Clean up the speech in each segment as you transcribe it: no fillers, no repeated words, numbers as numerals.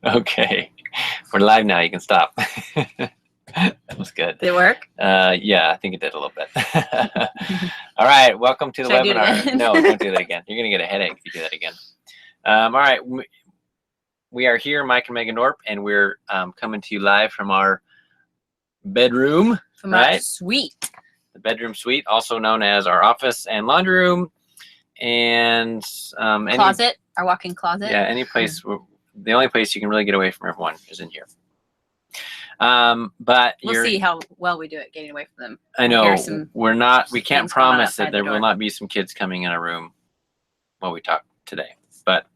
Okay. We're live now. You can stop. That was good. Did it work? Yeah, I think it did a little bit. All right. Welcome to the Should I do it webinar. again? No, don't do that again. You're going to get a headache if you do that again. All right. We are here, Mike and Megan Norp, and we're coming to you live from our bedroom. From our suite. The bedroom suite, also known as our office and laundry room. And Closet, our walk-in closet. Yeah, any place. The only place you can really get away from everyone is in here. But we'll see how well we do at getting away from them. I know we can't promise that there will not be some kids coming in our room while we talk today. But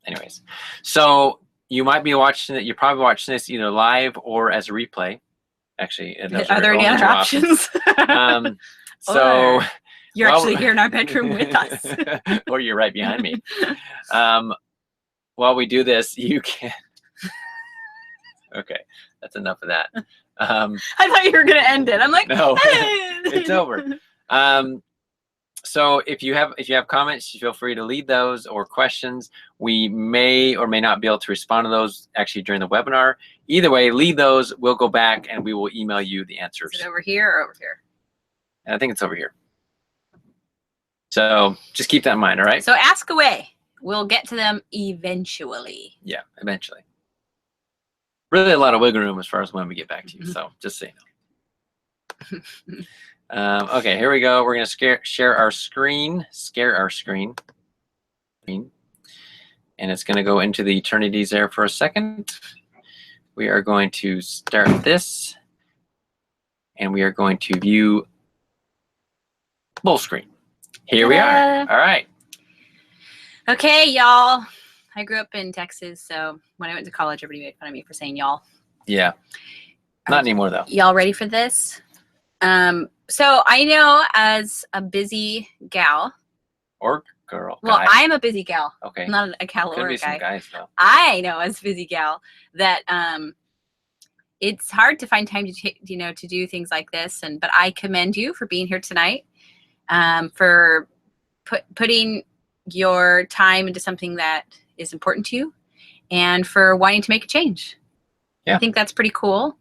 anyways, so you might be watching it. You're probably watching this either live or as a replay. Actually, are there any other options? So you're actually here in our bedroom with us, or you're right behind me. While we do this, you can. Okay, that's enough of that. I thought you were going to end it. I'm like, no, it's over. So if you have comments, feel free to leave those or questions. We may or may not be able to respond to those actually during the webinar. Either way, leave those. We'll go back and we will email you the answers. Is it over here or over here? I think it's over here. So just keep that in mind, all right? So ask away. We'll get to them eventually. Yeah, eventually. Really a lot of wiggle room as far as when we get back to you. So just so you know. Okay, here we go. We're going to share our screen. And it's going to go into the eternities there for a second. We are going to start this. And we are going to view full screen. Here we are. All right. Okay, y'all. I grew up in Texas, so when I went to college, everybody made fun of me for saying y'all. Yeah. Not anymore, though. Y'all ready for this? So I know as a busy gal. Or girl. Well, I am a busy gal. Okay. I'm not a gal or a guy. Some guys, though. I know as a busy gal that it's hard to find time to to do things like this. But I commend you for being here tonight, for putting your time into something that is important to you, and for wanting to make a change. Yeah. I think that's pretty cool.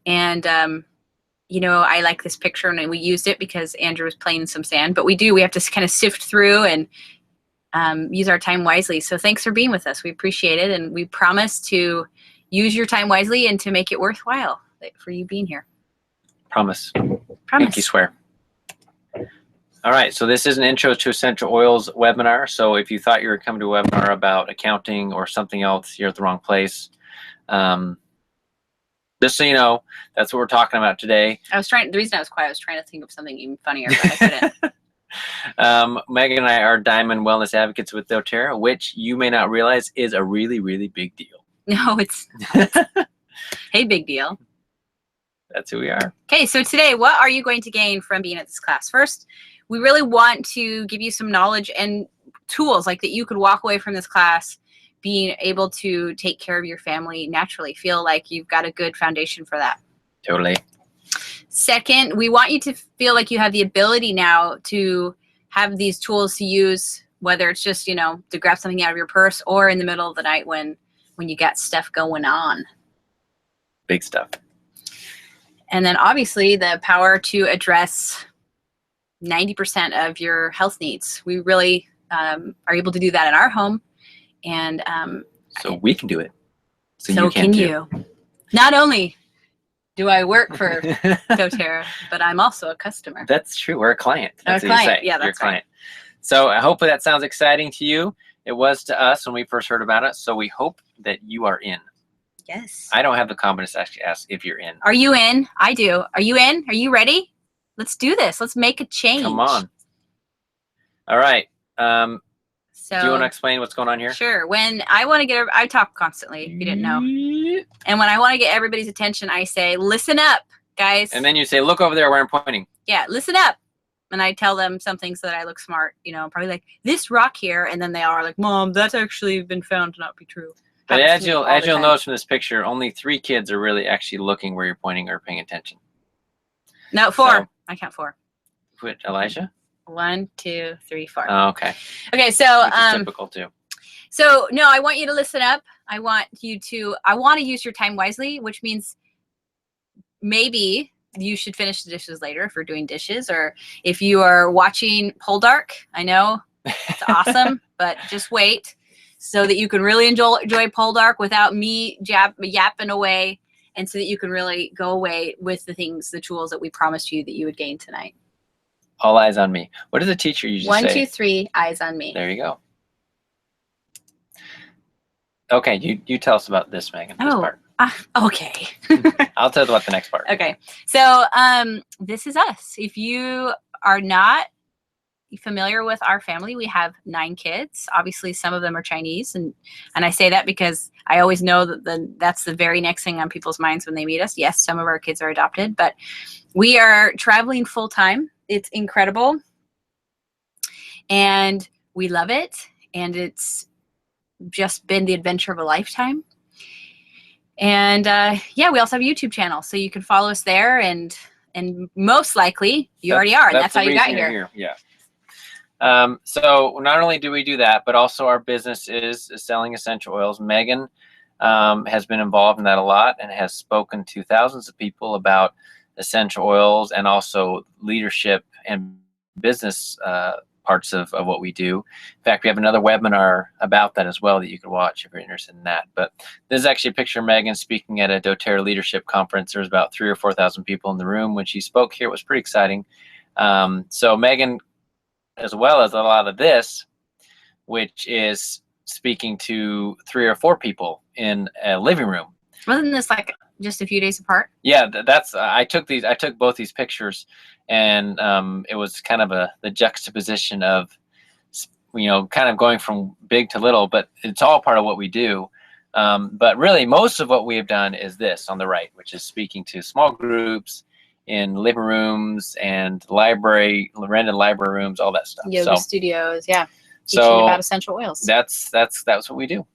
And I like this picture, and we used it because Andrew was playing in some sand, but we have to kind of sift through and use our time wisely. So thanks for being with us. We appreciate it. And we promise to use your time wisely and to make it worthwhile for you being here. Promise. Pinky swear. All right, so this is an Intro to Essential Oils webinar. So if you thought you were coming to a webinar about accounting or something else, you're at the wrong place. Just so you know, that's what we're talking about today. The reason I was quiet, I was trying to think of something even funnier, but I couldn't. Megan and I are Diamond Wellness Advocates with doTERRA, which you may not realize is a really, really big deal. No, it's not. Hey, big deal. That's who we are. Okay, so today, what are you going to gain from being at this class? First, we really want to give you some knowledge and tools like that you could walk away from this class being able to take care of your family naturally. Feel like you've got a good foundation for that. Totally. Second, we want you to feel like you have the ability now to have these tools to use, whether it's just, to grab something out of your purse or in the middle of the night when you got stuff going on. Big stuff. And then obviously the power to address 90% of your health needs. We really are able to do that in our home. And so we can do it. So can you. Not only do I work for doTERRA, but I'm also a customer. That's true. We're a client. That's what you say. You're Yeah, a that's client. Right. So hopefully that sounds exciting to you. It was to us when we first heard about it. So we hope that you are in. Yes. I don't have the confidence to actually ask if you're in. Are you in? I do. Are you in? Are you ready? Let's do this. Let's make a change. Come on. All right. So do you want to explain what's going on here? Sure. When I want to I talk constantly, if you didn't know. And when I want to get everybody's attention, I say, listen up, guys. And then you say, look over there where I'm pointing. Yeah, listen up. And I tell them something so that I look smart, probably like this rock here. And then they are like, Mom, that's actually been found to not be true. But as you'll notice from this picture, only 3 kids are really actually looking where you're pointing or paying attention. No, 4. So, I count 4. Put Elijah? 1, 2, 3, 4. Oh, okay. Okay, so typical too. So no, I want you to listen up. I want to use your time wisely, which means maybe you should finish the dishes later if you're doing dishes, or if you are watching Poldark. I know it's awesome, but just wait so that you can really enjoy Poldark without me yapping away, and so that you can really go away with the tools that we promised you that you would gain tonight. All eyes on me. What does the teacher usually say? 1, 2, 3, eyes on me. There you go. Okay, you tell us about this, Megan. This part. Okay. I'll tell you about the next part. Okay. So this is us. If you are not familiar with our family, we have 9 kids. Obviously, some of them are Chinese, and I say that because I always know that that's the very next thing on people's minds when they meet us. Yes, some of our kids are adopted, but we are traveling full time. It's incredible, and we love it, and it's just been the adventure of a lifetime. And yeah, we also have a YouTube channel, so you can follow us there, and most likely you already are. That's how you got here. Yeah. So not only do we do that, but also our business is selling essential oils. Megan has been involved in that a lot and has spoken to thousands of people about essential oils and also leadership and business parts of what we do. In fact, we have another webinar about that as well that you can watch if you're interested in that. But this is actually a picture of Megan speaking at a doTERRA leadership conference. There was about 3,000 or 4,000 people in the room when she spoke here. It was pretty exciting. So Megan, as well as a lot of this, which is speaking to 3 or 4 people in a living room. Wasn't this like just a few days apart? Yeah, that's I took both these pictures, and it was kind of the juxtaposition of, kind of going from big to little, but it's all part of what we do. But really, most of what we have done is this on the right, which is speaking to small groups in living rooms and rented library rooms, all that stuff. Yoga studios, yeah. Teaching about essential oils. That's what we do.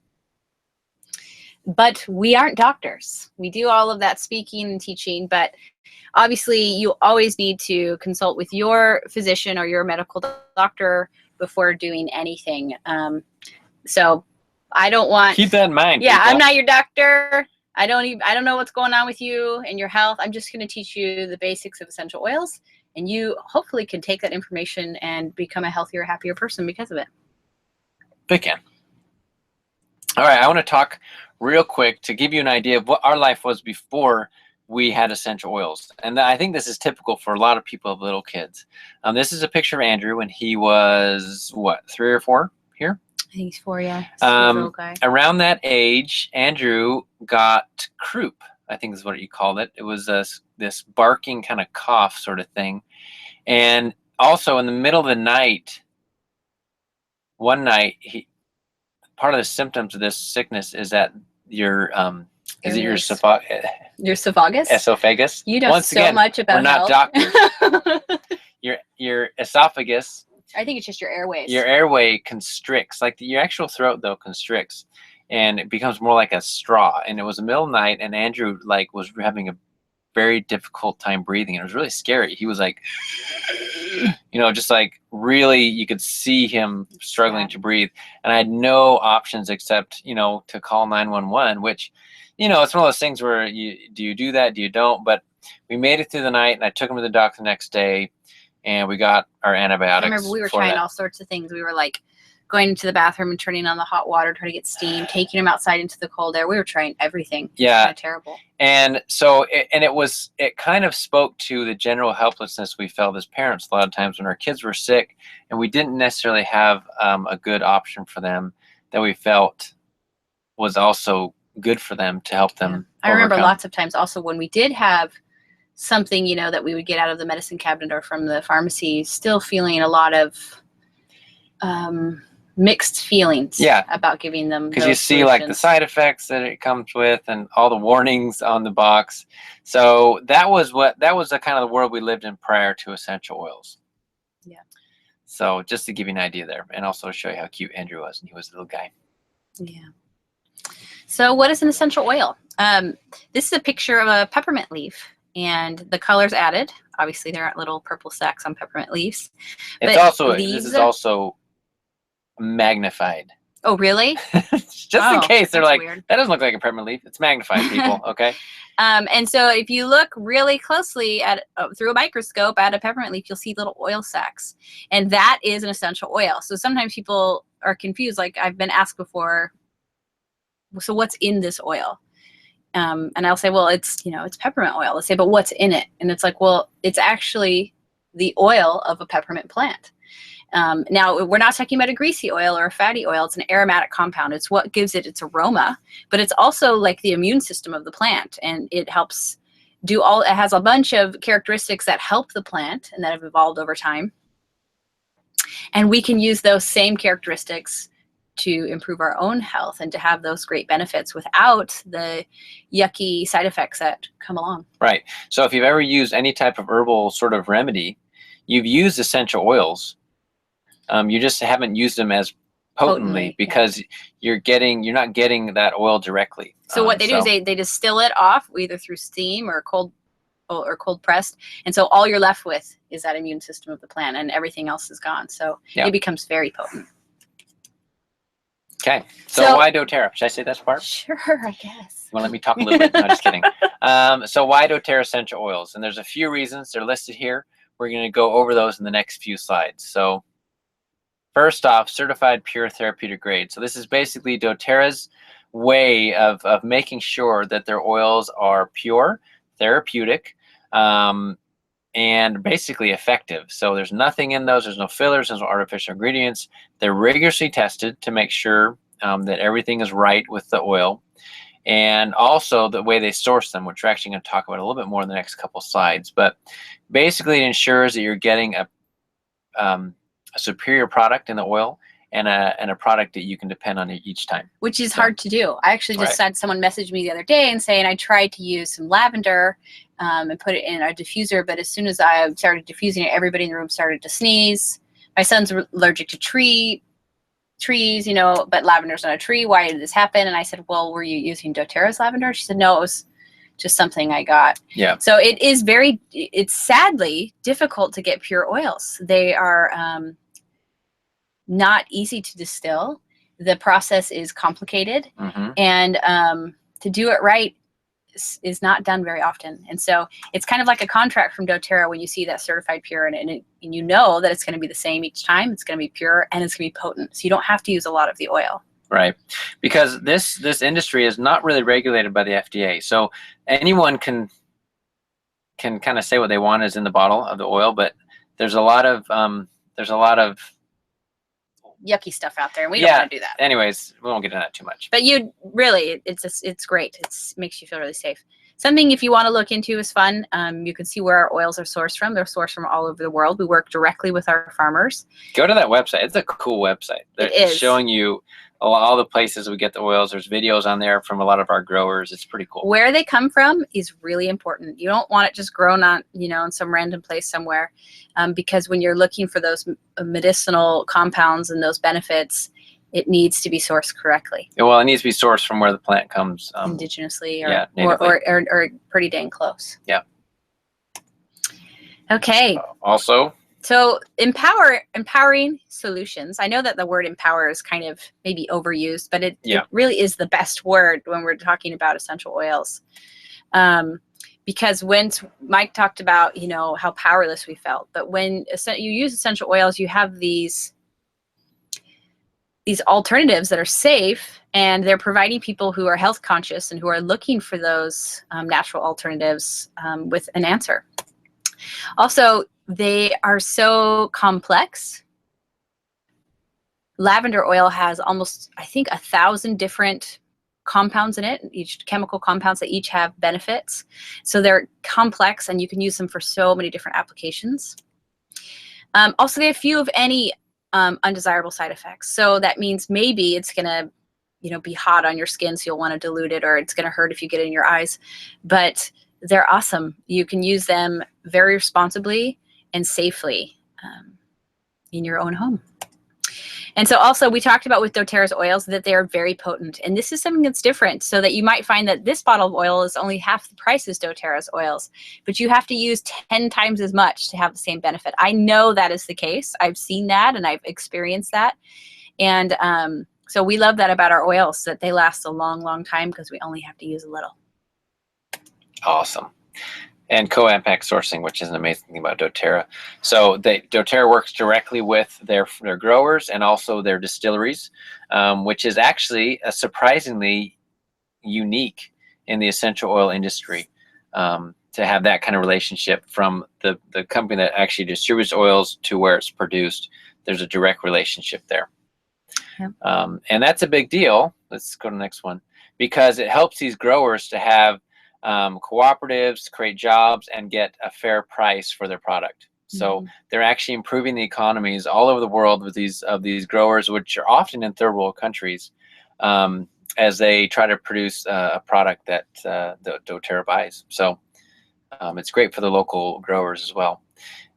But we aren't doctors. We do all of that speaking and teaching, but obviously you always need to consult with your physician or your medical doctor before doing anything. So I don't want... Keep that in mind. Yeah, people. I'm not your doctor. I don't know what's going on with you and your health. I'm just going to teach you the basics of essential oils, and you hopefully can take that information and become a healthier, happier person because of it. They can. All right, I want to talk real quick to give you an idea of what our life was before we had essential oils. And I think this is typical for a lot of people with little kids. This is a picture of Andrew when he was, what, 3 or 4 here? I think he's 4, yeah. Little guy. Around that age, Andrew got croup, I think is what you called it. It was this barking kind of cough sort of thing. And also in the middle of the night, one night, part of the symptoms of this sickness is that your your esophagus? Esophagus. You know much about we're not doctors. your esophagus. I think it's just your airways. Your airway constricts, like your actual throat though constricts, and it becomes more like a straw. And it was the middle of the night, and Andrew was having a very difficult time breathing. It was really scary. He was like, just like really, you could see him struggling to breathe. And I had no options except, to call 911, which, it's one of those things where do you do that? Do you don't? But we made it through the night, and I took him to the doctor the next day, and we got our antibiotics. I remember we were trying all sorts of things. We were like going into the bathroom and turning on the hot water, trying to get steam, taking him outside into the cold air. We were trying everything. Yeah. It was kind of terrible. And so, it kind of spoke to the general helplessness we felt as parents a lot of times when our kids were sick and we didn't necessarily have a good option for them that we felt was also good for them to help them. I remember lots of times also when we did have something, that we would get out of the medicine cabinet or from the pharmacy, still feeling a lot of mixed feelings about giving them, because you see like the side effects that it comes with and all the warnings on the box. So that was the kind of the world we lived in prior to essential oils. Yeah. So just to give you an idea there, and also show you how cute Andrew was, and he was a little guy. Yeah. So what is an essential oil? This is a picture of a peppermint leaf, and the colors added. Obviously, there aren't little purple sacks on peppermint leaves. This is also magnified. Oh, really? Just in case they're that's like, weird. that doesn't look like a peppermint leaf. It's magnified, people. Okay. And so if you look really closely at through a microscope at a peppermint leaf, you'll see little oil sacs, and that is an essential oil. So sometimes people are confused. Like I've been asked before, so what's in this oil? And I'll say, well, it's peppermint oil. They'll say, but what's in it? And it's like, well, it's actually the oil of a peppermint plant. Now, we're not talking about a greasy oil or a fatty oil. It's an aromatic compound. It's what gives it its aroma, but it's also like the immune system of the plant, and it helps it has a bunch of characteristics that help the plant and that have evolved over time. And we can use those same characteristics to improve our own health and to have those great benefits without the yucky side effects that come along. Right. So if you've ever used any type of herbal sort of remedy, you've used essential oils. You just haven't used them as potently because you're not getting that oil directly. So what they do is they distill it off either through steam or cold pressed, and so all you're left with is that immune system of the plant, and everything else is gone. So it becomes very potent. Okay, so why doTERRA? Should I say that part? Sure, I guess. You want to let me talk a little bit? No, just kidding. So why doTERRA essential oils? And there's a few reasons. They're listed here. We're going to go over those in the next few slides. So first off, certified pure therapeutic grade. So this is basically doTERRA's way of making sure that their oils are pure, therapeutic, and basically effective. So there's nothing in those. There's no fillers. There's no artificial ingredients. They're rigorously tested to make sure that everything is right with the oil. And also the way they source them, which we're actually going to talk about a little bit more in the next couple slides. But basically it ensures that you're getting a superior product in the oil and a product that you can depend on each time. Which is hard to do. I actually just had someone message me the other day and saying I tried to use some lavender and put it in a diffuser, but as soon as I started diffusing it, everybody in the room started to sneeze. My son's allergic to trees, but lavender's not a tree. Why did this happen? And I said, well, were you using doTERRA's lavender? She said, no, it was just something I got. Yeah. So it's sadly difficult to get pure oils. They are not easy to distill. The process is complicated, and to do it right is not done very often. And so it's kind of like a contract from doTERRA when you see that certified pure, and you know that it's going to be the same each time. It's going to be pure and it's going to be potent. So you don't have to use a lot of the oil. Right, because this industry is not really regulated by the FDA. So anyone can kind of say what they want is in the bottle of the oil, but there's a lot of yucky stuff out there, and we don't want to do that. Anyways, we won't get into that too much. But it's great. It makes you feel really safe. Something if you want to look into is fun. You can see where our oils are sourced from. They're sourced from all over the world. We work directly with our farmers. Go to that website. It's a cool website. It's showing you all the places we get the oils. There's videos on there from a lot of our growers. It's pretty cool. Where they come from is really important. You don't want it just grown on, in some random place somewhere, because when you're looking for those medicinal compounds and those benefits, it needs to be sourced correctly. Well, it needs to be sourced from where the plant comes. Indigenously or pretty dang close. Yeah. Okay. So empowering solutions. I know that the word empower is kind of maybe overused, but it really is the best word when we're talking about essential oils. Because when Mike talked about, how powerless we felt, but when you use essential oils, you have these alternatives that are safe, and they're providing people who are health conscious and who are looking for those natural alternatives with an answer. Also, they are so complex. Lavender oil has almost, I think, 1,000 different compounds in it, each chemical compounds that each have benefits. So they're complex, and you can use them for so many different applications. Also, they have few of any undesirable side effects. So that means maybe it's going to, be hot on your skin, so you'll want to dilute it, or it's going to hurt if you get it in your eyes. But they're awesome. You can use them very responsibly and safely in your own home. And so also we talked about with doTERRA's oils that they are very potent. And this is something that's different, so that you might find that this bottle of oil is only half the price as doTERRA's oils, but you have to use 10 times as much to have the same benefit. I know that is the case. I've seen that and I've experienced that. And So we love that about our oils, that they last a long, long time because we only have to use a little. Awesome. And co-AMPAC sourcing, which is an amazing thing about doTERRA. So doTERRA works directly with their growers and also their distilleries, which is actually a surprisingly unique in the essential oil industry, to have that kind of relationship from the company that actually distributes oils to where it's produced. There's a direct relationship there. Yep. And that's a big deal. Let's go to the next one, because it helps these growers to have cooperatives, create jobs, and get a fair price for their product. So they're actually improving the economies all over the world with these growers, which are often in third world countries, as they try to produce a product that doTERRA buys. So it's great for the local growers as well.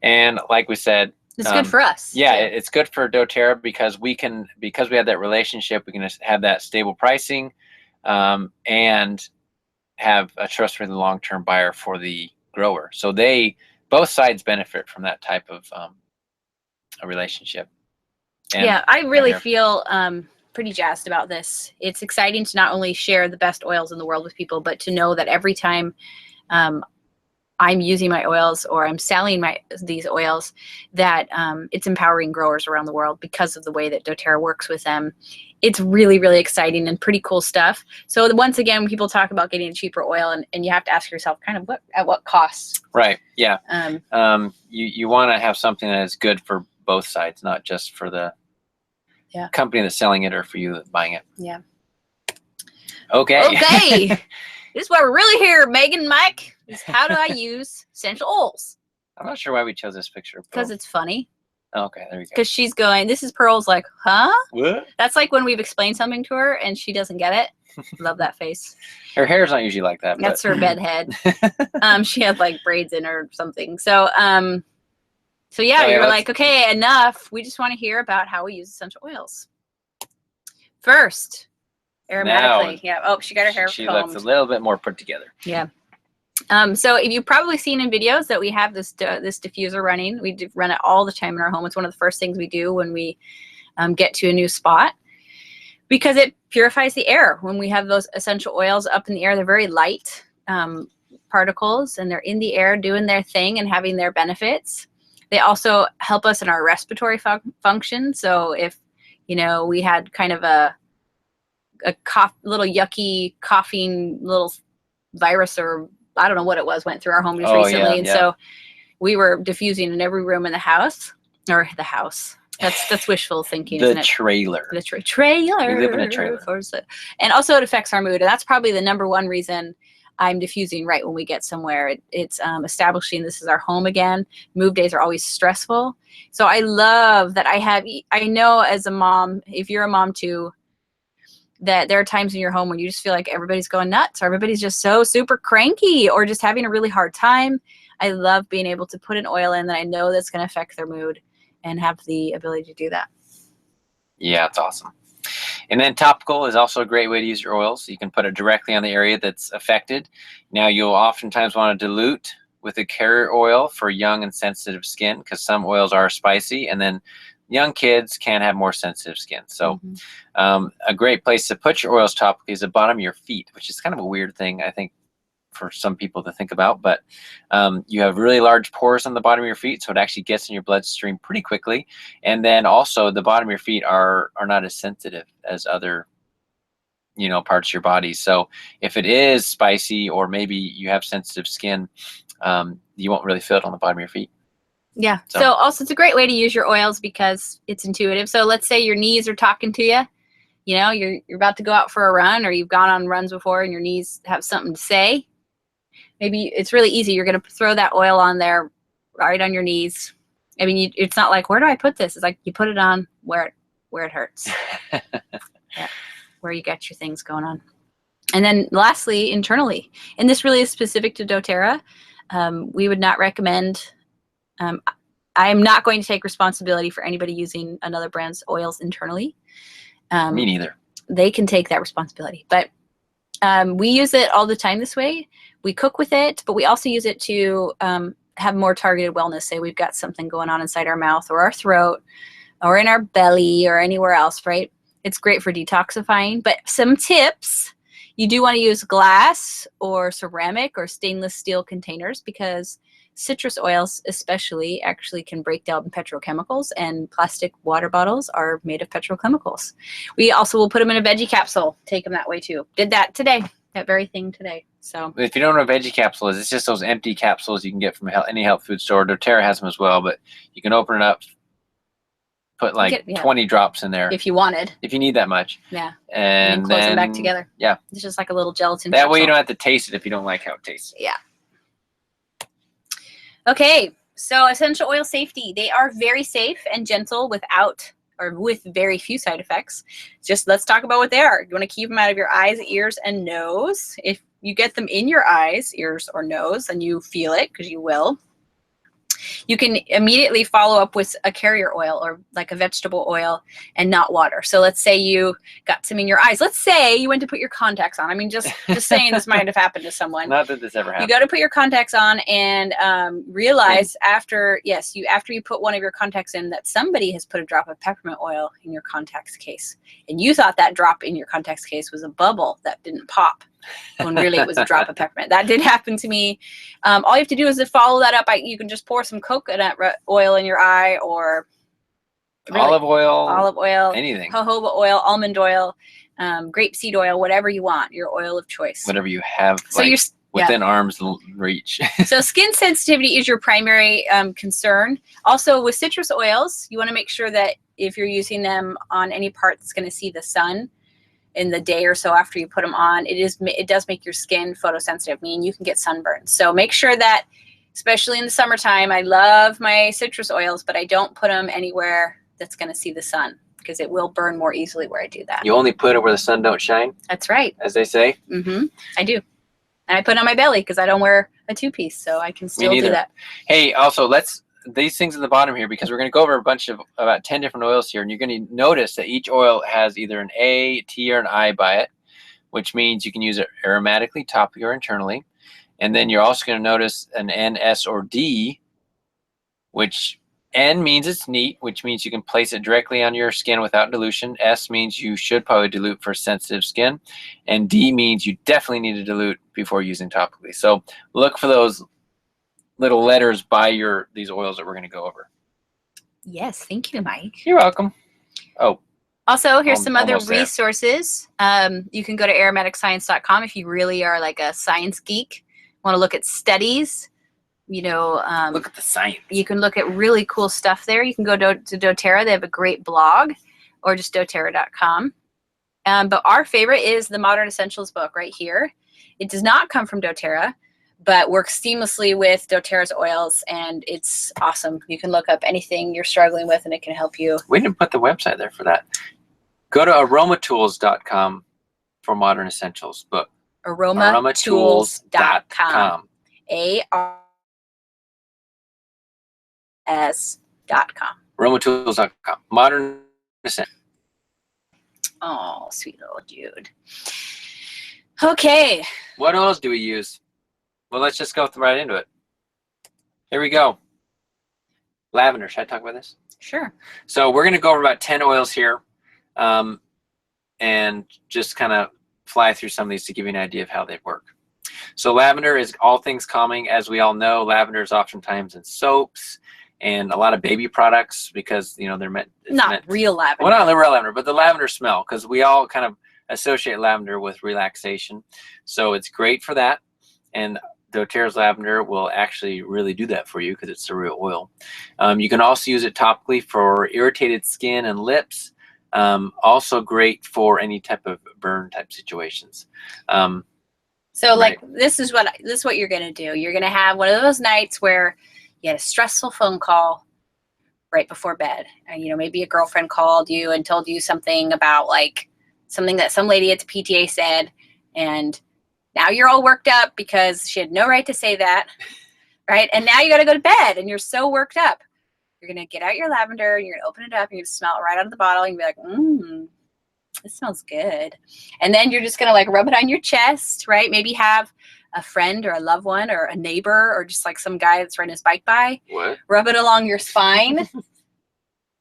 And like we said, it's good for us. Yeah, it's good for doTERRA because we have that relationship, we can have that stable pricing, and have a trustworthy long-term buyer for the grower. So both sides benefit from that type of a relationship. And yeah, I really feel pretty jazzed about this. It's exciting to not only share the best oils in the world with people, but to know that every time I'm using my oils or I'm selling these oils, that it's empowering growers around the world because of the way that doTERRA works with them. It's really, really exciting and pretty cool stuff. So once again, when people talk about getting a cheaper oil, and you have to ask yourself kind of at what cost. Right. Yeah. You want to have something that is good for both sides, not just for the company that's selling it or for you buying it. Yeah. Okay. This is why we're really here, Megan and Mike, is how do I use essential oils? I'm not sure why we chose this picture. Because it's funny. Oh, okay, there we go. Because she's going, this is Pearl's like, huh? What? That's like when we've explained something to her and she doesn't get it. Love that face. Her hair's not usually like that. That's her bed head. She had like braids in her or something. So yeah, you were like, okay, enough. We just want to hear about how we use essential oils. First, aromatically. Yeah. Oh, she got her hair She combed. looks a little bit more put together. Yeah. So if you've probably seen in videos that we have this diffuser running. We run it all the time in our home. It's one of the first things we do when we get to a new spot, because it purifies the air. When we have those essential oils up in the air, they're very light particles, and they're in the air doing their thing and having their benefits. They also help us in our respiratory function. So if, we had kind of a little yucky coughing little virus, or I don't know what it was, went through our home just recently. And so we were diffusing in every room in the house, or the house. That's wishful thinking, isn't it? Trailer. The trailer. We live in a trailer. And also it affects our mood. And that's probably the number one reason I'm diffusing right when we get somewhere. It's establishing this is our home again. Move days are always stressful. So I love that I know as a mom, if you're a mom too, that there are times in your home when you just feel like everybody's going nuts, or everybody's just so super cranky, or just having a really hard time. I love being able to put an oil in that I know that's going to affect their mood, and have the ability to do that. Yeah, it's awesome. And then topical is also a great way to use your oils. You can put it directly on the area that's affected. Now, you'll oftentimes want to dilute with a carrier oil for young and sensitive skin, because some oils are spicy, and then young kids can have more sensitive skin. So a great place to put your oils topically is the bottom of your feet, which is kind of a weird thing, I think, for some people to think about. But you have really large pores on the bottom of your feet, so it actually gets in your bloodstream pretty quickly. And then also the bottom of your feet are not as sensitive as other parts of your body. So if it is spicy, or maybe you have sensitive skin, you won't really feel it on the bottom of your feet. Yeah. So also it's a great way to use your oils because it's intuitive. So let's say your knees are talking to you. You're about to go out for a run, or you've gone on runs before and your knees have something to say. Maybe it's really easy. You're going to throw that oil on there, right on your knees. I mean, it's not like, where do I put this? It's like you put it on where it hurts. Yeah, where you got your things going on. And then lastly, internally, and this really is specific to doTERRA, we would not recommend. I am not going to take responsibility for anybody using another brand's oils internally. Me neither. They can take that responsibility, but we use it all the time this way. We cook with it, but we also use it to have more targeted wellness. Say we've got something going on inside our mouth or our throat or in our belly or anywhere else, right? It's great for detoxifying. But some tips, you do want to use glass or ceramic or stainless steel containers because citrus oils especially actually can break down petrochemicals, and plastic water bottles are made of petrochemicals. We also will put them in a veggie capsule. Take them that way too. Did that today. That very thing today. So If you don't know what a veggie capsule is, it's just those empty capsules you can get from any health food store. doTERRA has them as well, but you can open it up, put like 20 drops in there if you wanted. if you need that much. Yeah. And close them back together. Yeah. It's just like a little gelatin That way you capsule. don't have to taste it if you don't like how it tastes. Yeah. Okay, so essential oil safety. They are very safe and gentle without or with very few side effects. Just let's talk about what they are. You want to keep them out of your eyes, ears, and nose. If you get them in your eyes, ears, or nose, and you feel it, because you will, you can immediately follow up with a carrier oil or like a vegetable oil and not water. So let's say you got some in your eyes. Let's say you went to put your contacts on. I mean, just saying this might have happened to someone. Not that this ever happened. You go to put your contacts on and realize after you put one of your contacts in that somebody has put a drop of peppermint oil in your contacts case. And you thought that drop in your contacts case was a bubble that didn't pop, when really it was a drop of peppermint. That did happen to me. All you have to do is to follow that up. You can just pour some coconut oil in your eye, or really, olive oil, anything, jojoba oil, almond oil, grapeseed oil, whatever you want, your oil of choice. Whatever you have. So you're within arm's reach. So skin sensitivity is your primary concern. Also with citrus oils, you want to make sure that if you're using them on any part that's going to see the sun in the day or so after you put them on, it does make your skin photosensitive, meaning you can get sunburn. So make sure that, especially in the summertime, I love my citrus oils, but I don't put them anywhere that's going to see the sun because it will burn more easily where I do that. You only put it where the sun don't shine? That's right. As they say? Mm-hmm. I do. And I put it on my belly because I don't wear a two-piece, so I can still do that. Hey, also, these things at the bottom here, because we're going to go over a bunch of about 10 different oils here, and you're going to notice that each oil has either an A, T, or an I by it, which means you can use it aromatically, topically, or internally. And then you're also going to notice an N, S, or D, which N means it's neat, which means you can place it directly on your skin without dilution. S means you should probably dilute for sensitive skin. And D means you definitely need to dilute before using topically. So look for those little letters by these oils that we're going to go over. Yes, thank you, Mike. You're welcome. Oh. Also, here's some other resources. You can go to aromaticscience.com if you really are like a science geek. Want to look at studies, look at the science. You can look at really cool stuff there. You can go to doTERRA. They have a great blog, or just doTERRA.com. But our favorite is the Modern Essentials book right here. It does not come from doTERRA, but works seamlessly with doTERRA's oils, and it's awesome. You can look up anything you're struggling with, and it can help you. We didn't put the website there for that. Go to aromatools.com for Modern Essentials book. aromatools.com. ARS.com. aromatools.com. Modern Essentials. Oh, sweet little dude. Okay. What oils do we use? Well, let's just go right into it. Here we go. Lavender. Should I talk about this? Sure. So we're going to go over about 10 oils here, and just kind of fly through some of these to give you an idea of how they work. So lavender is all things calming. As we all know, lavender is oftentimes in soaps and a lot of baby products because, they're meant. Not real lavender. Well, not the real lavender, but the lavender smell, because we all kind of associate lavender with relaxation. So it's great for that. And doTERRA's lavender will actually really do that for you because it's a real oil. You can also use it topically for irritated skin and lips. Also great for any type of burn type situations. This is what you're gonna do. You're gonna have one of those nights where you had a stressful phone call right before bed. And, maybe a girlfriend called you and told you something about something that some lady at the PTA said, and now you're all worked up because she had no right to say that, right? And now you got to go to bed and you're so worked up. You're going to get out your lavender and you're going to open it up and you're going to smell it right out of the bottle and you're going to be like, this smells good. And then you're just going to rub it on your chest, right? Maybe have a friend or a loved one or a neighbor or just some guy that's riding his bike by. What? Rub it along your spine.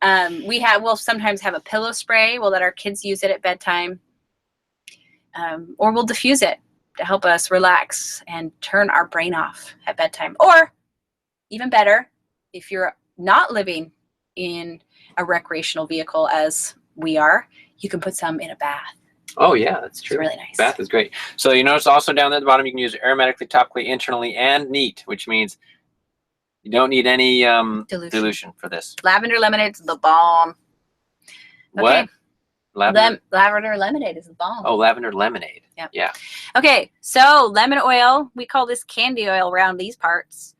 We'll sometimes have a pillow spray. We'll let our kids use it at bedtime. Or we'll diffuse it to help us relax and turn our brain off at bedtime. Or even better, if you're not living in a recreational vehicle as we are, you can put some in a bath. Oh yeah, that's true. It's really nice. Bath is great. So you notice also down there at the bottom, you can use it aromatically, topically, internally, and neat, which means you don't need any dilution for this. Lavender lemonade's the bomb. What? Okay. Lavender lemonade is the bomb. Oh, lavender lemonade. Yep. Yeah. Okay, so lemon oil, we call this candy oil around these parts.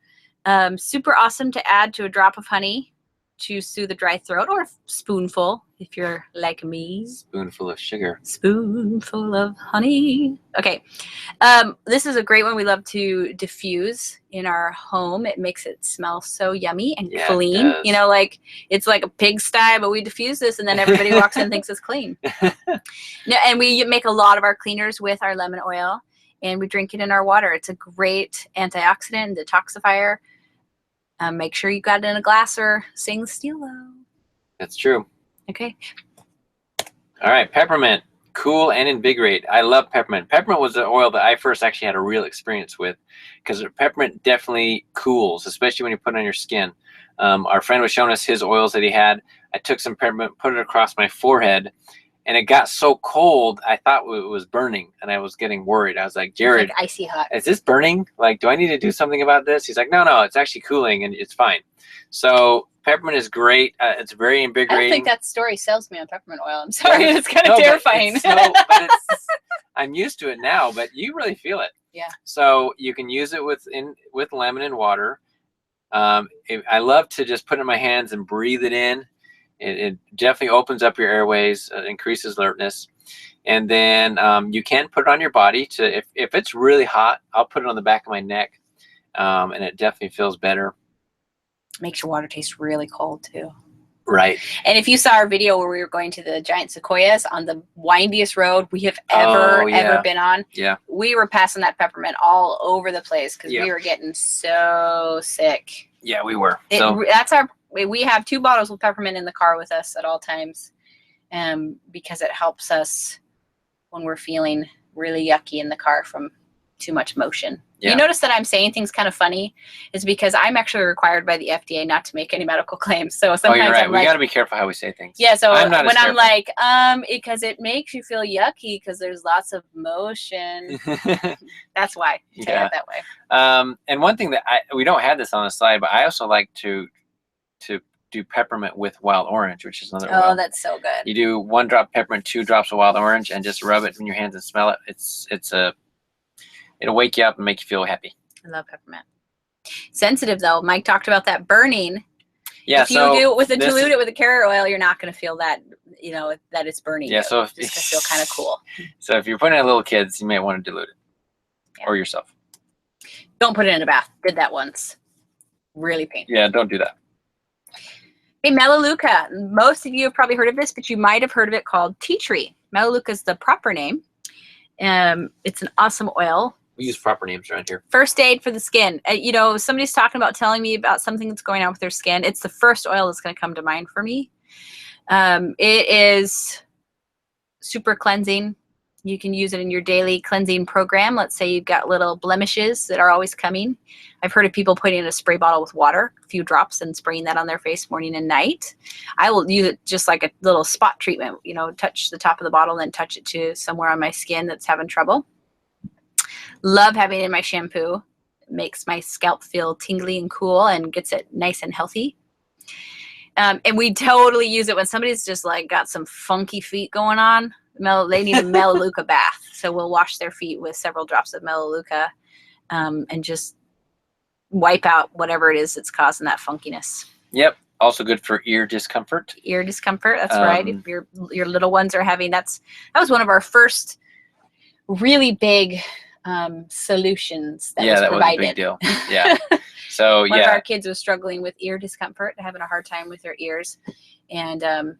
Super awesome to add to a drop of honey to soothe the dry throat, or a spoonful if you're like me. Spoonful of sugar. Spoonful of honey. Okay. This is a great one we love to diffuse in our home. It makes it smell so yummy and clean. You know, like it's like a pigsty, but we diffuse this and then everybody walks in and thinks it's clean. And we make a lot of our cleaners with our lemon oil, and we drink it in our water. It's a great antioxidant and detoxifier. Make sure you got it in a glass or stainless steel though. That's true. Okay. All right, peppermint, cool and invigorate. I love peppermint. Peppermint was the oil that I first actually had a real experience with, because peppermint definitely cools, especially when you put it on your skin. Our friend was showing us his oils that he had. I took some peppermint, put it across my forehead, and it got so cold, I thought it was burning, and I was getting worried. I was like, Jared, like icy hot. Is this burning? Like, do I need to do something about this? He's like, no, it's actually cooling, and it's fine. So peppermint is great. It's very invigorating. I don't think that story sells me on peppermint oil. I'm sorry, it's kind of terrifying. I'm used to it now, but you really feel it. Yeah. So you can use it with lemon and water. I love to just put it in my hands and breathe it in. It definitely opens up your airways, increases alertness. And then you can put it on your body. If it's really hot, I'll put it on the back of my neck, and it definitely feels better. Makes your water taste really cold too. Right. And if you saw our video where we were going to the giant sequoias on the windiest road we have ever been on, we were passing that peppermint all over the place because we were getting so sick. Yeah, we were. We have 2 bottles of peppermint in the car with us at all times, because it helps us when we're feeling really yucky in the car from too much motion. Yeah. You notice that I'm saying things kind of funny is because I'm actually required by the FDA not to make any medical claims. So sometimes you're right. We got to be careful how we say things. Yeah. So when I'm like, because it makes you feel yucky because there's lots of motion. That's why I say it that way. And one thing that we don't have this on the slide, but I also like to do peppermint with wild orange, which is another oil. Oh, that's so good. You do 1 drop peppermint, 2 drops of wild orange, and just rub it in your hands and smell it. It'll wake you up and make you feel happy. I love peppermint. Sensitive though, Mike talked about that burning. Yeah. If you do it with dilute it with a carrot oil, you're not going to feel that, that it's burning. Yeah. So it's going to feel kind of cool. So if you're putting it on little kids, you may want to dilute it, or yourself. Don't put it in a bath. Did that once. Really painful. Yeah. Don't do that. Hey, Melaleuca. Most of you have probably heard of this, but you might have heard of it called tea tree. Melaleuca is the proper name. It's an awesome oil. We use proper names around here. First aid for the skin. Somebody's talking about telling me about something that's going on with their skin. It's the first oil that's going to come to mind for me. It is super cleansing. You can use it in your daily cleansing program. Let's say you've got little blemishes that are always coming. I've heard of people putting in a spray bottle with water, a few drops, and spraying that on their face morning and night. I will use it just like a little spot treatment, touch the top of the bottle and then touch it to somewhere on my skin that's having trouble. Love having it in my shampoo. It makes my scalp feel tingly and cool and gets it nice and healthy. And we totally use it when somebody's just like got some funky feet going on. They need a Melaleuca bath. So we'll wash their feet with several drops of Melaleuca and just wipe out whatever it is that's causing that funkiness. Yep. Also good for ear discomfort. Ear discomfort. That's right. If your little ones are having, that was one of our first really big solutions that was provided. Was a big deal. Yeah. So one of our kids was struggling with ear discomfort, having a hard time with their ears, and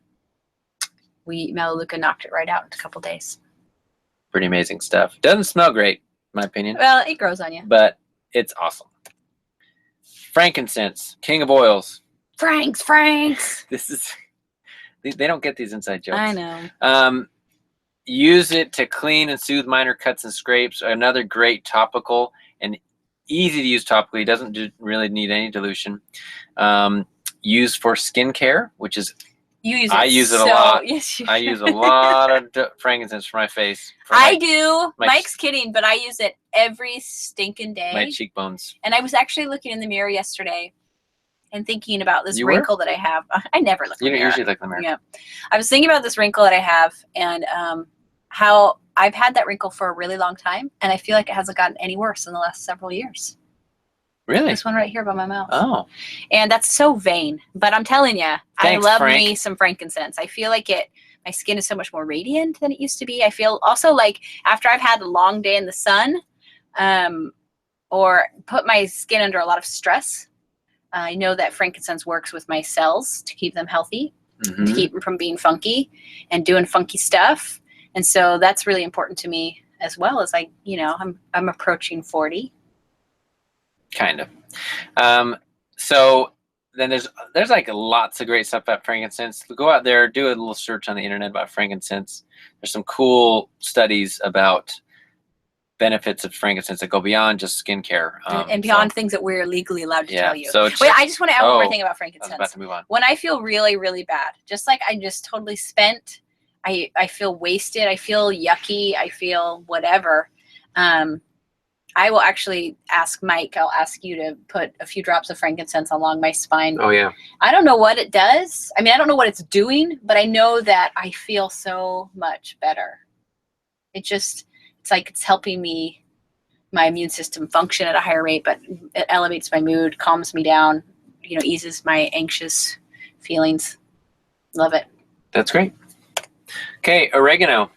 Melaleuca knocked it right out in a couple days. Pretty amazing stuff. Doesn't smell great, in my opinion. Well, it grows on you. But it's awesome. Frankincense, king of oils. Franks. This is They don't get these inside jokes. I know. Use it to clean and soothe minor cuts and scrapes. Another great topical and easy to use topical. It doesn't really need any dilution. Used for skincare, which is I use it a lot. Yes, I use a lot of frankincense for my face. I do. Mike's kidding, but I use it every stinking day. My cheekbones. And I was actually looking in the mirror yesterday and thinking about this wrinkle that I have. I never look in the mirror. You don't usually look in the mirror. Yeah. I was thinking about this wrinkle that I have and how I've had that wrinkle for a really long time, and I feel like it hasn't gotten any worse in the last several years. Really? This one right here by my mouth. Oh. And that's so vain. But I'm telling you, Thanks, I love Frank. me some frankincense. I feel like my skin is so much more radiant than it used to be. I feel also like after I've had a long day in the sun, or put my skin under a lot of stress, I know that frankincense works with my cells to keep them healthy, to keep them from being funky and doing funky stuff. And so that's really important to me as well as I'm approaching 40. Kind of. So then there's like lots of great stuff about frankincense. Go out there, do a little search on the internet about frankincense. There's some cool studies about benefits of frankincense that go beyond just skincare. And beyond things that we're legally allowed to tell you. So wait, I just want to add one more thing about I was frankincense. about to move on. When I feel really, really bad, just like I'm just totally spent, I feel wasted, I feel yucky, I feel whatever, I will actually ask Mike, I'll ask you to put a few drops of frankincense along my spine. Oh, yeah. I don't know what it does. I mean, I don't know what it's doing, but I know that I feel so much better. It's like it's helping my immune system function at a higher rate, but it elevates my mood, calms me down, eases my anxious feelings. Love it. That's great. Okay, oregano,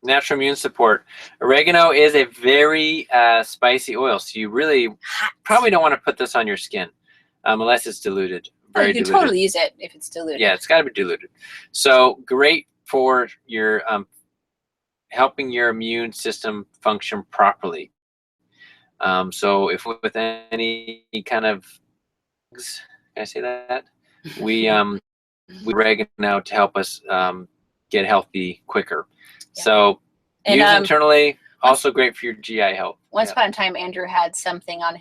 natural immune support. Oregano is a very spicy oil, so you really probably don't want to put this on your skin unless it's diluted. Very you can diluted. totally use it if it's diluted. Yeah, it's got to be diluted. So great for your helping your immune system function properly. So if with any kind of, can I say that? We oregano to help us get healthy quicker. Yeah. So And, use internally, also great for your GI health. Once upon a time, Andrew had something on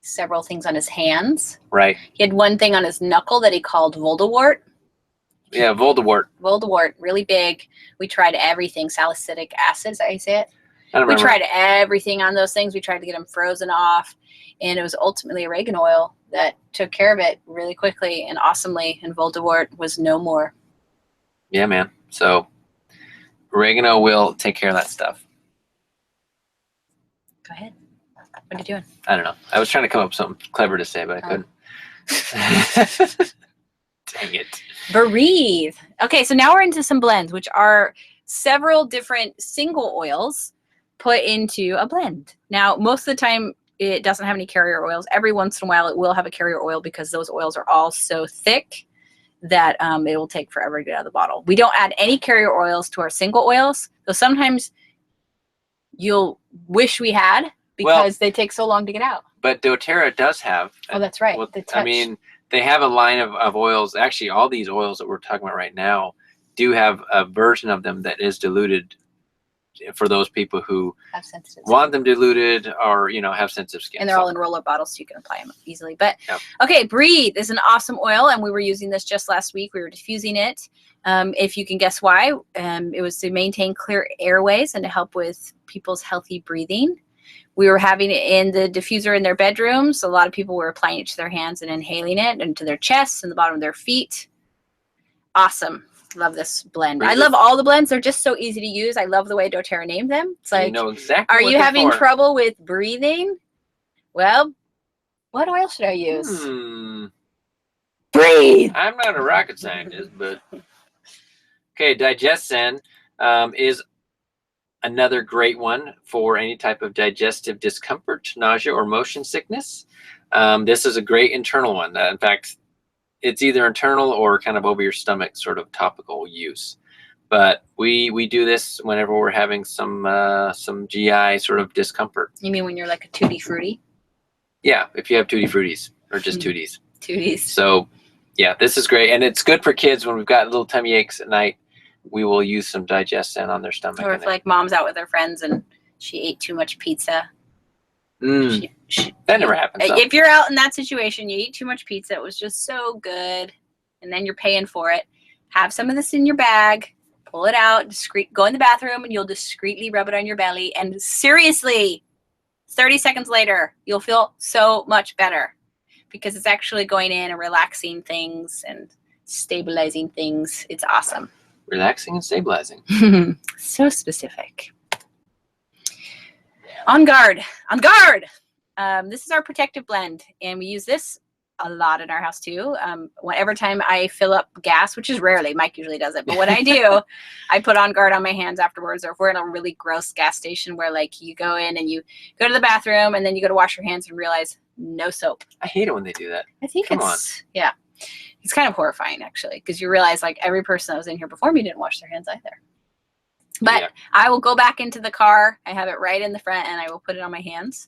several things on his hands. Right. He had one thing on his knuckle that he called Voldemort. Yeah, Voldemort. Voldemort, really big. We tried everything. Salicylic acid, is that how you say it? I don't We remember. tried everything on those things. We tried to get them frozen off. And it was ultimately oregano oil that took care of it really quickly and awesomely. And Voldemort was no more. Yeah, man. So oregano will take care of that stuff. Go ahead. What are you doing? I don't know. I was trying to come up with something clever to say, but I couldn't. Dang it. Breathe. Okay, so now we're into some blends, which are several different single oils put into a blend. Now, most of the time, it doesn't have any carrier oils. Every once in a while, it will have a carrier oil because those oils are all so thick that it will take forever to get out of the bottle. We don't add any carrier oils to our single oils, though sometimes you'll wish we had because they take so long to get out. But doTERRA does have. Oh, that's right. Well, The touch. I mean, they have a line of oils. Actually, all these oils that we're talking about right now do have a version of them that is diluted for those people who have sensitive want them diluted or, have sensitive skin. and they're all in roller bottles, so you can apply them easily. But Yep. okay, Breathe is an awesome oil, and we were using this just last week. We were diffusing it. If you can guess why, it was to maintain clear airways and to help with people's healthy breathing. We were having it in the diffuser in their bedrooms. A lot of people were applying it to their hands and inhaling it into their chests and the bottom of their feet. Awesome. Love this blend. I love all the blends. They're just so easy to use. I love the way doTERRA named them. It's like, you know exactly are what you they're having for. trouble with breathing? Well, what oil should I use? Breathe. I'm not a rocket scientist, but okay, DigestZen is another great one for any type of digestive discomfort, nausea, or motion sickness. This is a great internal one. In fact, it's either internal or kind of over your stomach sort of topical use. But we do this whenever we're having some GI sort of discomfort. You mean when you're like a tutti frutti? Yeah, if you have tutti fruttis or just tooties. Tooties. So Yeah, this is great. And it's good for kids when we've got little tummy aches at night. We will use some Digestin on their stomach. Or if like mom's out with her friends and she ate too much pizza. That never happens. Though. If you're out in that situation, you eat too much pizza, it was just so good, and then you're paying for it. Have some of this in your bag, pull it out, go in the bathroom, and you'll discreetly rub it on your belly. And seriously, 30 seconds later, you'll feel so much better because it's actually going in and relaxing things and stabilizing things. It's awesome. Relaxing and stabilizing. So specific. On Guard. On Guard! This is our protective blend, and we use this a lot in our house too. Every time I fill up gas, which is rarely, Mike usually does it, but when I do, I put On Guard on my hands afterwards. Or if we're in a really gross gas station where like you go in and you go to the bathroom and then you go to wash your hands and realize no soap. I hate it when they do that. I think yeah, it's kind of horrifying actually, because you realize like every person that was in here before me didn't wash their hands either. But yeah. I will go back into the car. I have it right in the front, and I will put it on my hands.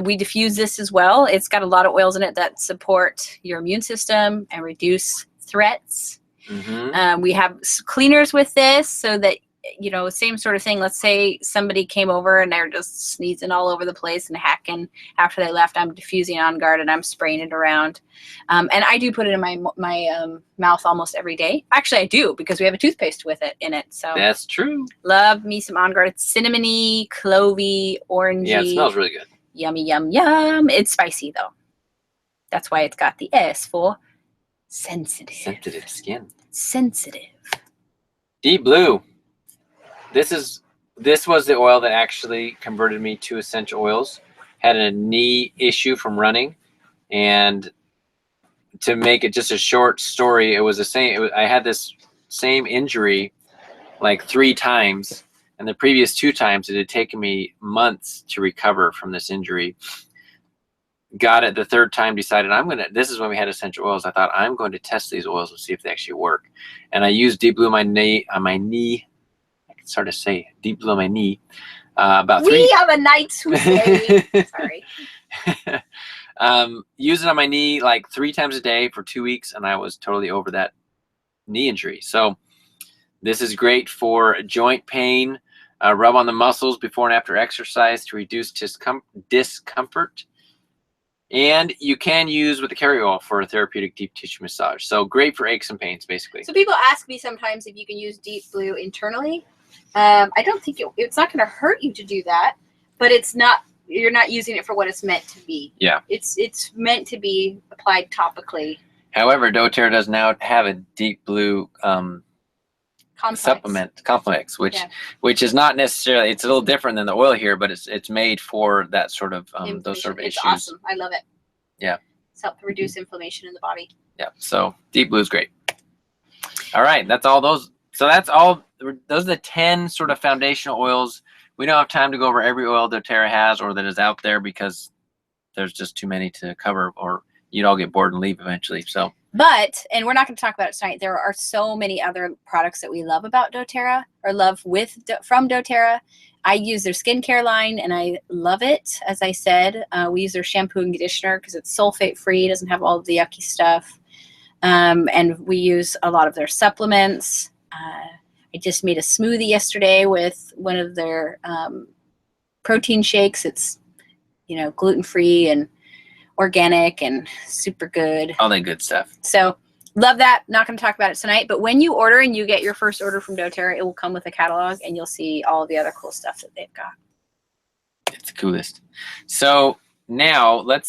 We diffuse this as well. It's got a lot of oils in it that support your immune system and reduce threats. Mm-hmm. We have cleaners with this so that, you know, same sort of thing. Let's say somebody came over and they're just sneezing all over the place and hacking after they left. I'm diffusing On Guard and I'm spraying it around. And I do put it in my mouth almost every day. Actually, I do, because we have a toothpaste with it in it. So that's true. Love me some On Guard. It's cinnamony, clovey, orangey. Yeah, it smells really good. Yummy, yum, yum. It's spicy though. That's why it's got the S for sensitive. Sensitive skin. Sensitive. Deep Blue. This was the oil that actually converted me to essential oils. Had a knee issue from running, and to make it just a short story, it was the same. I had this same injury like 3 times, and the previous 2 times it had taken me months to recover from this injury. Got it the 3rd time, decided this is when we had essential oils. I thought I'm going to test these oils and see if they actually work. And I used Deep Blue on my knee. It's hard to say. Deep Blue on my knee. We have a knights who say. Sorry. Use it on my knee like 3 times a day for 2 weeks, and I was totally over that knee injury. So this is great for joint pain. Rub on the muscles before and after exercise to reduce discomfort. And you can use with the carrier oil for a therapeutic deep tissue massage. So great for aches and pains, basically. So people ask me sometimes if you can use Deep Blue internally. I don't think it's not going to hurt you to do that, but you're not using it for what it's meant to be. Yeah. It's meant to be applied topically. However, doTERRA does now have a Deep Blue supplement complex, which is not necessarily, it's a little different than the oil here, but it's made for that sort of those sort of issues. It's awesome. I love it. Yeah. It's helped reduce inflammation in the body. Yeah. So Deep Blue is great. All right, that's all those. So that's all. Those are the 10 sort of foundational oils. We don't have time to go over every oil doTERRA has or that is out there because there's just too many to cover, or you'd all get bored and leave eventually. So. But, and we're not going to talk about it tonight, there are so many other products that we love about doTERRA, or love from doTERRA. I use their skincare line and I love it. As I said, we use their shampoo and conditioner because it's sulfate free, doesn't have all of the yucky stuff. And we use a lot of their supplements. I just made a smoothie yesterday with one of their protein shakes. It's, gluten-free and organic and super good. All that good stuff. So love that. Not going to talk about it tonight, but when you order and you get your first order from doTERRA, it will come with a catalog and you'll see all the other cool stuff that they've got. It's the coolest. So now we're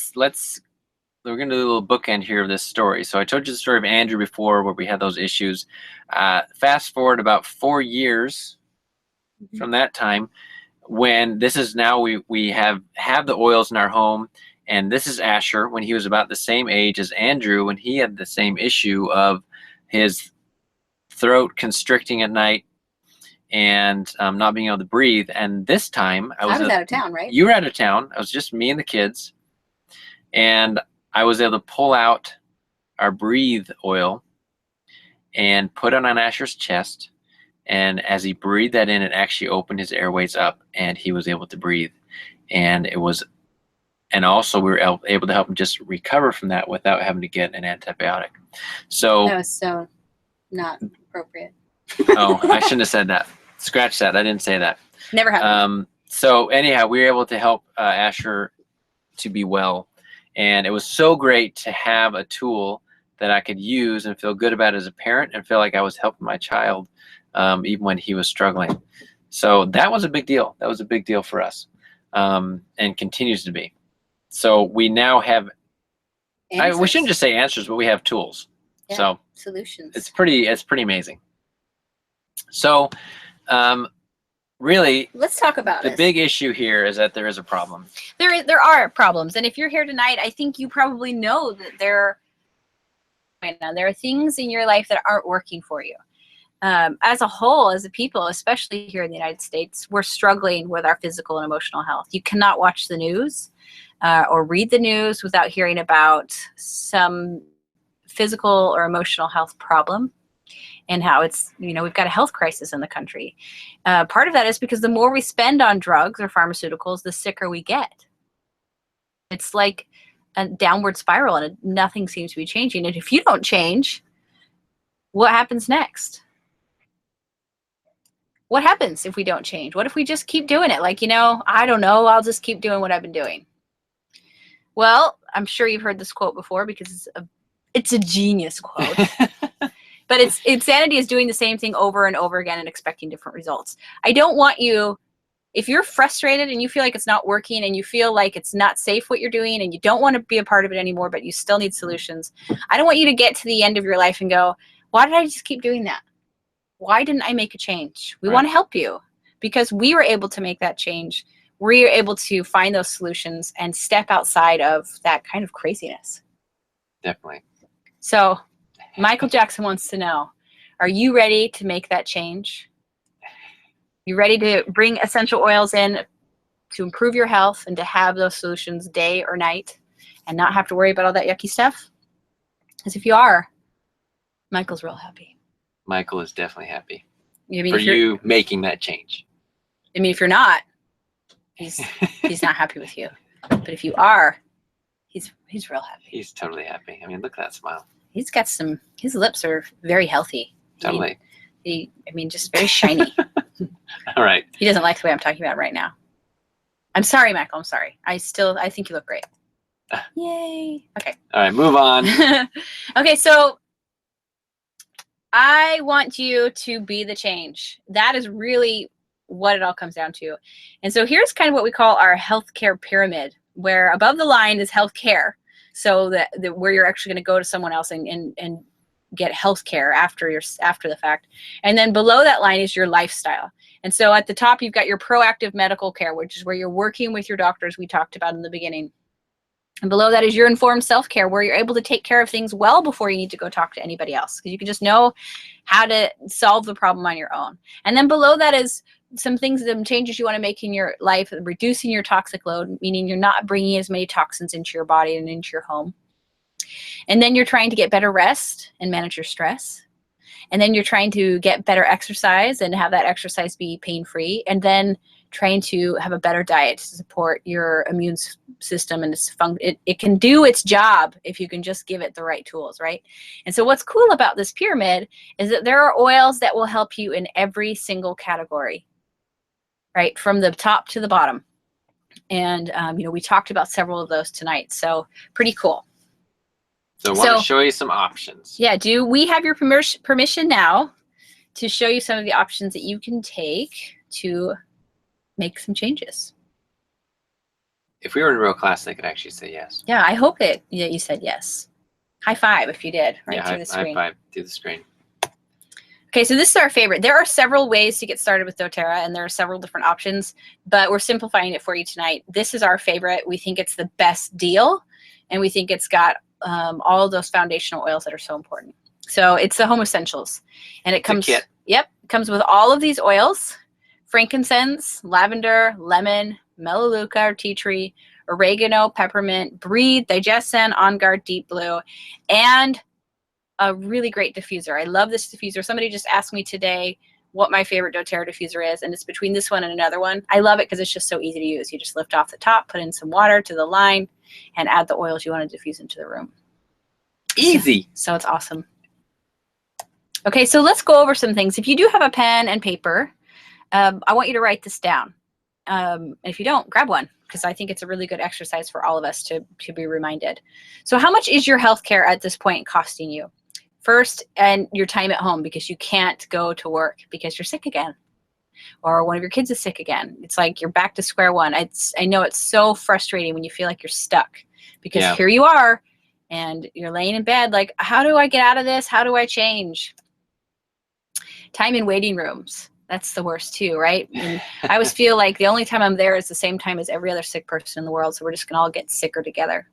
going to do a little bookend here of this story. So I told you the story of Andrew before where we had those issues. Fast forward about 4 years from that time, when this is now we have the oils in our home. And this is Asher when he was about the same age as Andrew, when he had the same issue of his throat constricting at night and not being able to breathe. And this time I was out of town, right? You were out of town. It was just me and the kids. And I was able to pull out our Breathe oil and put it on Asher's chest. And as he breathed that in, it actually opened his airways up and he was able to breathe. And it was and also we were able to help him just recover from that without having to get an antibiotic. So That was so not appropriate. oh, I shouldn't have said that. Scratch that. I didn't say that. Never happened. So anyhow, we were able to help Asher to be well, and it was so great to have a tool that I could use and feel good about as a parent and feel like I was helping my child even when he was struggling. So that was a big deal. That was a big deal for us, and continues to be. So we now have, we shouldn't just say answers, but we have tools. Yeah, so solutions. it's pretty amazing. So really, let's talk about the big issue here is that there is a problem. There are problems, and if you're here tonight, I think you probably know that there are things in your life that aren't working for you. As a whole, as a people, especially here in the United States, we're struggling with our physical and emotional health. You cannot watch the news or read the news without hearing about some physical or emotional health problem, and how it's, we've got a health crisis in the country. Part of that is because the more we spend on drugs or pharmaceuticals, the sicker we get. It's like a downward spiral, and nothing seems to be changing. And if you don't change, what happens next? What happens if we don't change? What if we just keep doing it? Like, I don't know, I'll just keep doing what I've been doing. Well, I'm sure you've heard this quote before because it's a genius quote. But insanity is doing the same thing over and over again and expecting different results. I don't want you, if you're frustrated and you feel like it's not working and you feel like it's not safe what you're doing and you don't want to be a part of it anymore, but you still need solutions, I don't want you to get to the end of your life and go, why did I just keep doing that? Why didn't I make a change? We want to help you because we were able to make that change. We were able to find those solutions and step outside of that kind of craziness. Definitely. So Michael Jackson wants to know, are you ready to make that change? You ready to bring essential oils in to improve your health and to have those solutions day or night and not have to worry about all that yucky stuff? Because if you are, Michael's real happy. Michael is definitely happy for you making that change. I mean, if you're not, he's not happy with you. But if you are, he's real happy. He's totally happy. I mean, look at that smile. He's got his lips are very healthy. Totally. Just very shiny. All right. He doesn't like the way I'm talking about him right now. I'm sorry, Michael. I'm sorry. I think you look great. Yay. Okay. All right, move on. Okay, so I want you to be the change. That is really what it all comes down to. And so here's kind of what we call our healthcare pyramid, where above the line is healthcare. So that where you're actually going to go to someone else and get healthcare after the fact. And then below that line is your lifestyle. And so at the top, you've got your proactive medical care, which is where you're working with your doctors we talked about in the beginning. And below that is your informed self-care, where you're able to take care of things well before you need to go talk to anybody else, because you can just know how to solve the problem on your own. And then below that is some changes you want to make in your life, reducing your toxic load, meaning you're not bringing as many toxins into your body and into your home. And then you're trying to get better rest and manage your stress. And then you're trying to get better exercise and have that exercise be pain-free. And then trying to have a better diet to support your immune system, and it can do its job if you can just give it the right tools, right? And so what's cool about this pyramid is that there are oils that will help you in every single category, right? From the top to the bottom. And, we talked about several of those tonight. So pretty cool. So I want to show you some options. Yeah, do we have your permission now to show you some of the options that you can take to make some changes? If we were in real class, they could actually say yes. Yeah, I hope that you said yes. High five if you did, right through the screen. High five through the screen. Okay, so this is our favorite. There are several ways to get started with doTERRA, and there are several different options, but we're simplifying it for you tonight. This is our favorite. We think it's the best deal, and we think it's got all of those foundational oils that are so important. So it's the Home Essentials, and it comes. Yep, it comes with all of these oils: frankincense, lavender, lemon, melaleuca or tea tree, oregano, peppermint, breathe, digestion, On Guard Deep Blue, and a really great diffuser. I love this diffuser. Somebody just asked me today, what my favorite doTERRA diffuser is, and it's between this one and another one. I love it because it's just so easy to use. You just lift off the top, put in some water to the line, and add the oils you want to diffuse into the room. Easy. So it's awesome. Okay, so let's go over some things. If you do have a pen and paper, I want you to write this down. If you don't, grab one, because I think it's a really good exercise for all of us to be reminded. So how much is your healthcare at this point costing you? First, and your time at home, because you can't go to work because you're sick again, or one of your kids is sick again. It's like you're back to square one. I know it's so frustrating when you feel like you're stuck, because here you are and you're laying in bed like, how do I get out of this? How do I change? Time in waiting rooms. That's the worst too, right? And I always feel like the only time I'm there is the same time as every other sick person in the world. So we're just gonna all get sicker together.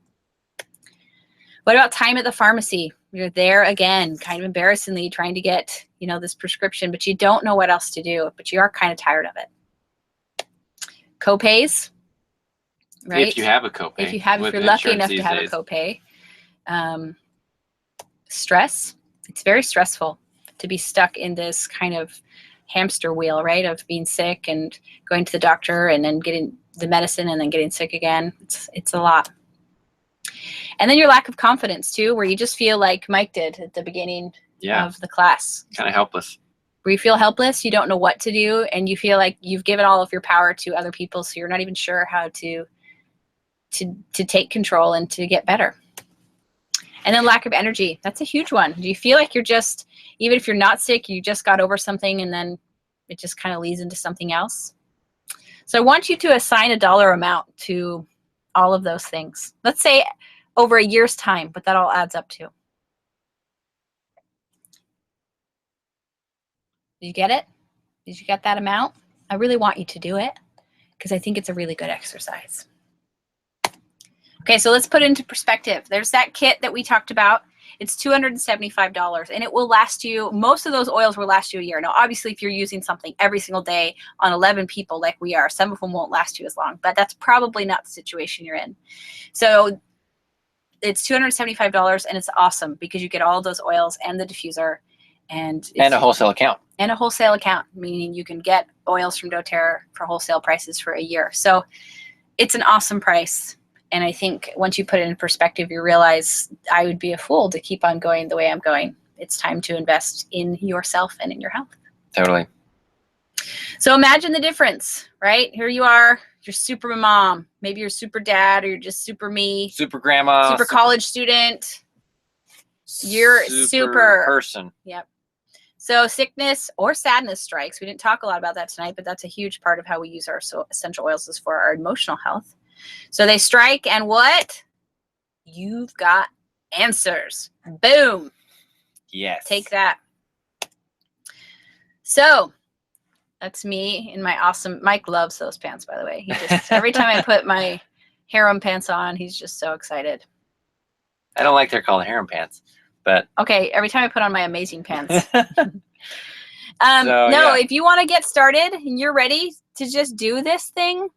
What about time at the pharmacy? You're there again, kind of embarrassingly trying to get, this prescription, but you don't know what else to do, but you are kind of tired of it. Copays, right? If you have a copay. If you're lucky enough to have a copay. Stress. It's very stressful to be stuck in this kind of hamster wheel, right? Of being sick and going to the doctor and then getting the medicine and then getting sick again. It's a lot. And then your lack of confidence too, where you just feel like Mike did at the beginning of the class. Kind of helpless. Where you feel helpless, you don't know what to do, and you feel like you've given all of your power to other people, so you're not even sure how to take control and to get better. And then lack of energy. That's a huge one. Do you feel like you're just, even if you're not sick, you just got over something and then it just kind of leads into something else? So I want you to assign a dollar amount to all of those things. Let's say over a year's time, but that all adds up to. Did you get it? Did you get that amount? I really want you to do it because I think it's a really good exercise. Okay, so let's put it into perspective. There's that kit that we talked about. It's $275, and it will last you, most of those oils will last you a year. Now, obviously, if you're using something every single day on 11 people like we are, some of them won't last you as long, but that's probably not the situation you're in. So it's $275, and it's awesome because you get all those oils and the diffuser. And a wholesale account. And a wholesale account, meaning you can get oils from doTERRA for wholesale prices for a year. So it's an awesome price. And I think once you put it in perspective, you realize I would be a fool to keep on going the way I'm going. It's time to invest in yourself and in your health. Totally. So imagine the difference, right? Here you are, you're super mom. Maybe you're super dad, or you're just super me. Super grandma. Super college student. You're super person. Yep. So sickness or sadness strikes. We didn't talk a lot about that tonight, but that's a huge part of how we use our essential oils is for our emotional health. So they strike, and what? You've got answers. Boom. Yes. Take that. So that's me in my awesome, Mike loves those pants, by the way. He just, every time I put my harem pants on, he's just so excited. I don't like they're called harem pants, but. Okay, every time I put on my amazing pants. If you want to get started and you're ready to just do this thing,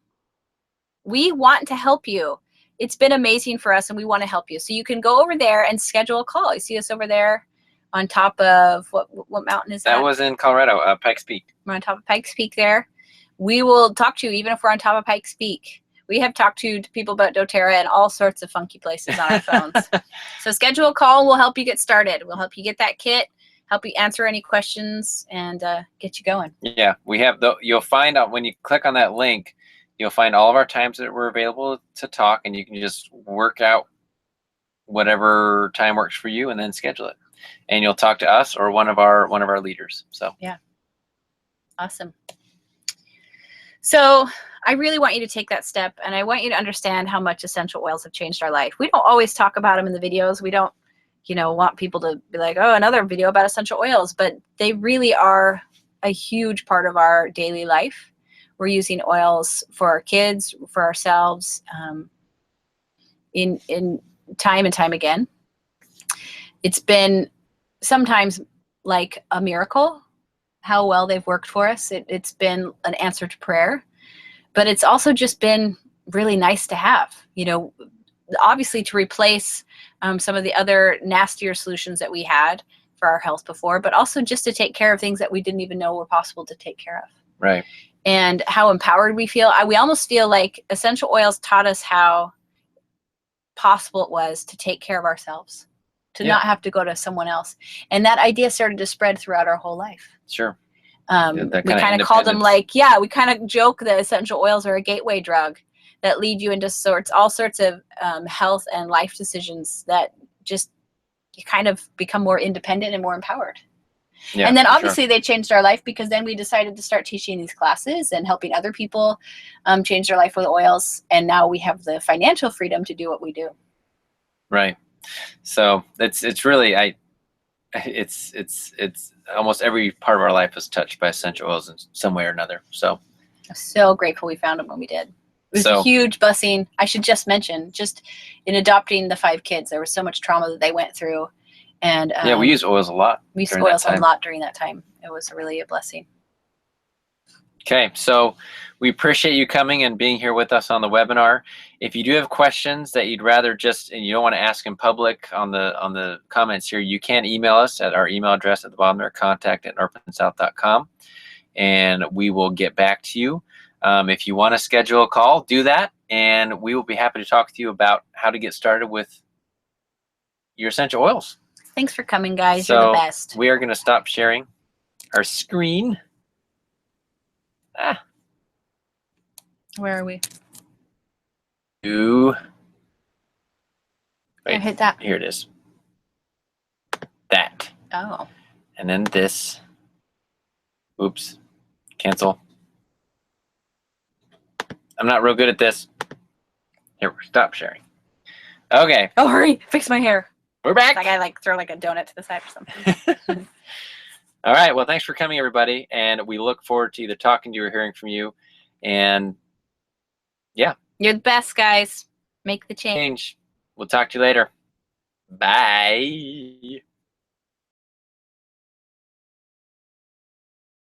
we want to help you. It's been amazing for us, and we want to help you. So you can go over there and schedule a call. You see us over there on top of, what mountain is that? That was in Colorado, Pikes Peak. We're on top of Pikes Peak there. We will talk to you even if we're on top of Pikes Peak. We have talked to people about doTERRA and all sorts of funky places on our phones. So schedule a call. We'll help you get started. We'll help you get that kit, help you answer any questions, and get you going. Yeah, we have you'll find out when you click on that link, you'll find all of our times that we're available to talk, and you can just work out whatever time works for you and then schedule it. And you'll talk to us or one of our leaders. So yeah. Awesome. So I really want you to take that step, and I want you to understand how much essential oils have changed our life. We don't always talk about them in the videos. We don't, want people to be like, oh, another video about essential oils, but they really are a huge part of our daily life. We're using oils for our kids, for ourselves, in time and time again. It's been sometimes like a miracle how well they've worked for us. It's been an answer to prayer, but it's also just been really nice to have, obviously to replace some of the other nastier solutions that we had for our health before, but also just to take care of things that we didn't even know were possible to take care of. Right. And how empowered we feel. We almost feel like essential oils taught us how possible it was to take care of ourselves, to not have to go to someone else. And that idea started to spread throughout our whole life. Sure. We kind of called them like, we kind of joke that essential oils are a gateway drug that lead you into all sorts of health and life decisions that just you kind of become more independent and more empowered. Yeah, and then obviously they changed our life, because then we decided to start teaching these classes and helping other people change their life with oils. And now we have the financial freedom to do what we do. Right. So it's really, it's almost every part of our life is touched by essential oils in some way or another. So I'm so grateful we found them when we did. It was a huge blessing. I should just mention, just in adopting the 5 kids, there was so much trauma that they went through. And we use oils a lot. We used oils a lot during that time. It was really a blessing. Okay, so we appreciate you coming and being here with us on the webinar. If you do have questions that you'd rather and you don't want to ask in public on the comments here, you can email us at our email address at the bottom there, contact@northandsouth.com, and we will get back to you. If you want to schedule a call, do that, and we will be happy to talk to you about how to get started with your essential oils. Thanks for coming, guys. You're the best. We are going to stop sharing our screen. Where are we? Wait, hit that. Here it is. That. Oh. And then this. Oops. Cancel. I'm not real good at this. Here, stop sharing. Okay. Oh, hurry. Fix my hair. We're back. Like I throw like a donut to the side or something. All right. Well, thanks for coming, everybody. And we look forward to either talking to you or hearing from you. And yeah. You're the best, guys. Make the change. We'll talk to you later. Bye.